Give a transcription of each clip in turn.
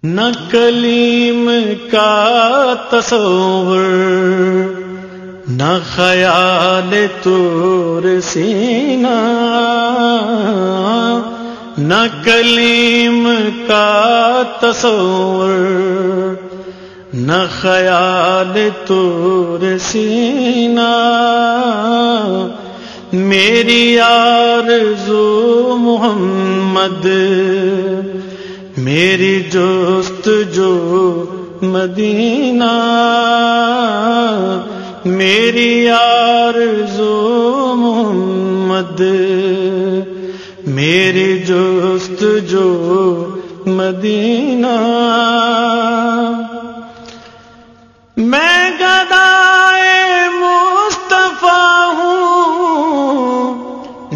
نہ کلیم کا تصور، نہ خیال طور سینہ، نہ کلیم کا تصور، نہ خیال طور سینہ، میری آرزو محمد، میری جستجو مدینہ، میری آرزو محمد، میری جستجو مدینہ، میں گدائے مصطفیٰ ہوں،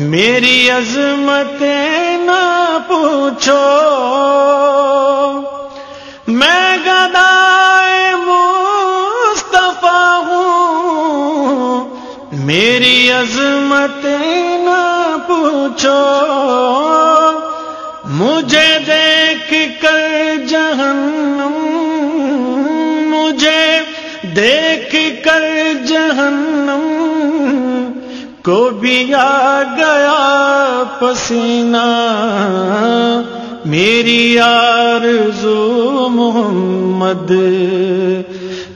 میری عظمتیں نہ پوچھو، میں گدائے مصطفیٰ ہوں، میری عظمتیں نہ پوچھو، مجھے دیکھ کر جہنم، مجھے دیکھ کر جہنم کو بھی آ گیا پسینہ، میری آرزو محمد،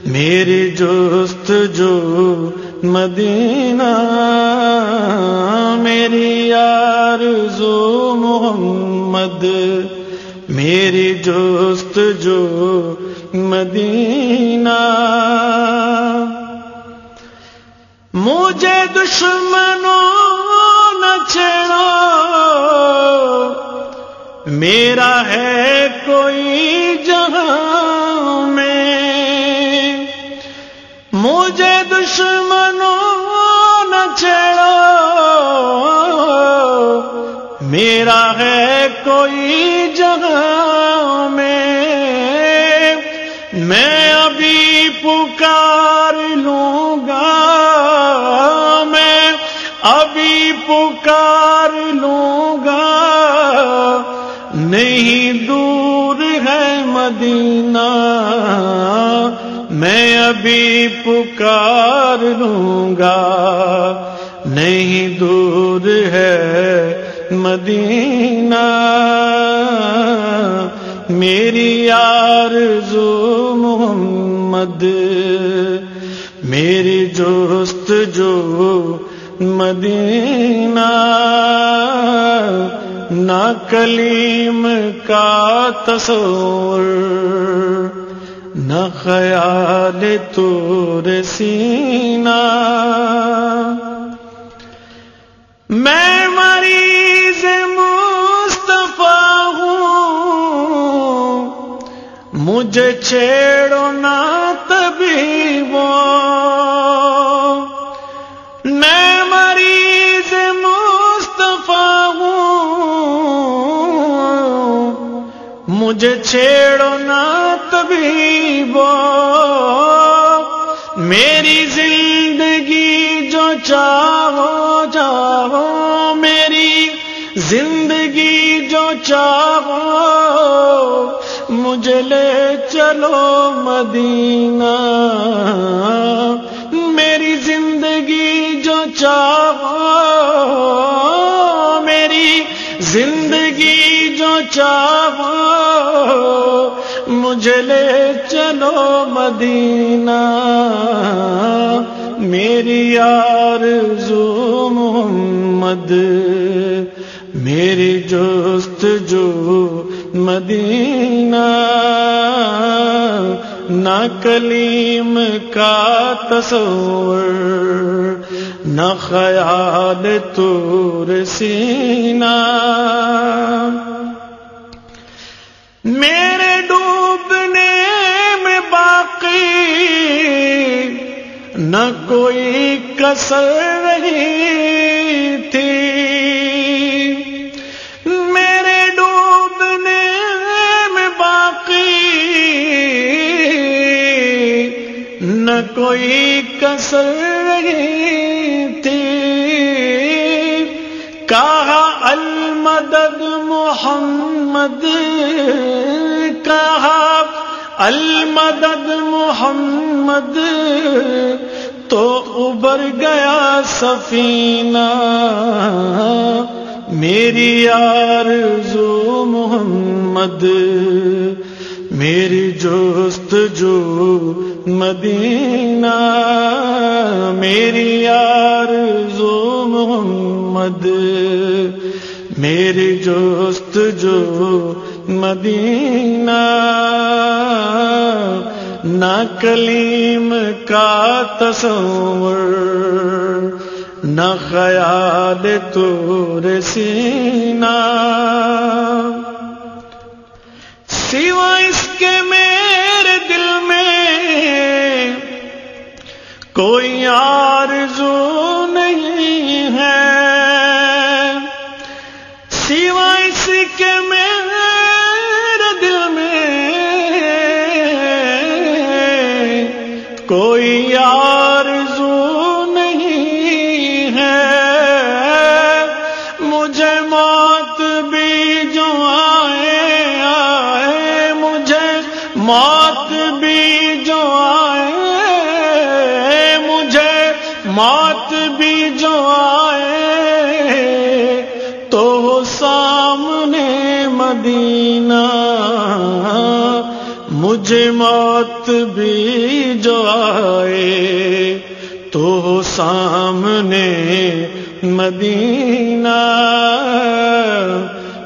میری جستجو مدینہ، میری آرزو محمد، میری جستجو مدینہ، مجھے دشمنوں نہ چھیڑو، میرا ہے کوئی جہاں میں، مجھے دشمنوں نہ چھیڑو، میرا ہے کوئی جہاں میں ابھی پکار لوں گا، میں ابھی پکار لوں گا، نہیں دور ہے مدینہ، میں ابھی پکار لوں گا، نہیں دور ہے مدینہ، میری آرزو محمد، میری جستجو مدینہ، نہ کلیم کا تصور، نہ خیال طور سینہ، میں مریض مصطفیٰ ہوں، مجھے چھیڑو نہ طبیبو، میں مریض مصطفیٰ ہوں، مجھے چھیڑو نہ طبیبو، میری زندگی جو چاہو چاہو، میری زندگی جو چاہو، مجھے لے چلو مدینہ، میری زندگی جو چاہو، میری زندگی جو چاہو، مجھے لے چلو مدینہ، میری آرزو محمد، میری جستجو مدینہ، نہ کلیم کا تصور، نہ خیال طور سینہ، میرے ڈوبنے میں باقی نہ کوئی کسر رہی تھی، میرے ڈوبنے میں باقی نہ کوئی کسر رہی تھی، کہا المدد المدد محمد کہا، المدد محمد تو ابھر گیا سفینہ، میری آرزو محمد، میری جستجو مدینہ، میری آرزو محمد، میری جستجو مدینہ، نہ کلیم کا تصور، نہ خیال طور سینہ، سوا اس کے میرے دل میں کوئی آرزو نہیں ہے، سوا اس کے میرے دل میں کوئی آرزو نہیں ہے، مجھے موت بھی جو آئے، مجھے موت بھی جو آئے، مجھے موت بھی جو آئے تو سامنے مدینہ، مجھے موت بھی جو آئے تو سامنے مدینہ،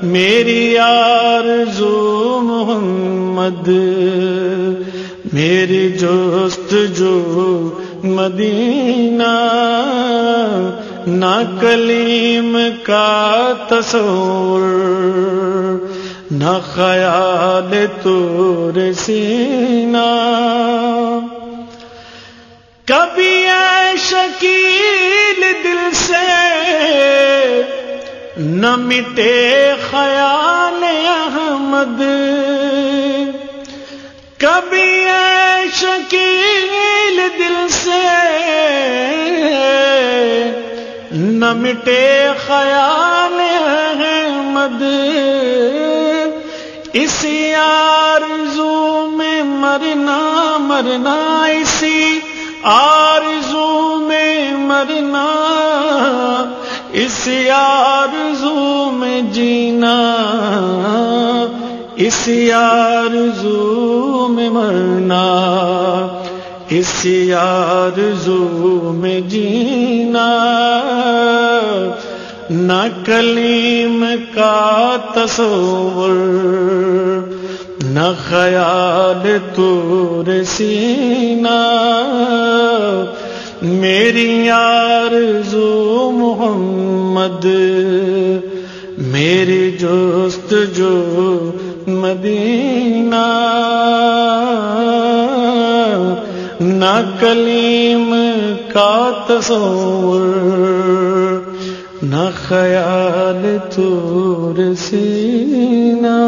میری آرزو محمد، میری جستجو مدینہ، نہ کلیم کا تصور، نہ خیال طور سینہ، کبھی اے شکیل دل سے نہ مٹے خیال احمد، کبھی اے شکیل دل سے نہ مٹے خیال احمد، اسی آرزو میں مرنا مرنا، اسی آرزو میں مرنا، اسی آرزو میں جینا، اسی آرزو میں مرنا، اسی آرزو میں جینا، نہ کلیم کا تصور، نہ خیال طور سینہ، میری آرزو محمد، میری جستجو مدینہ، نہ کلیم کا تصور، نہ خیال طور سینہ۔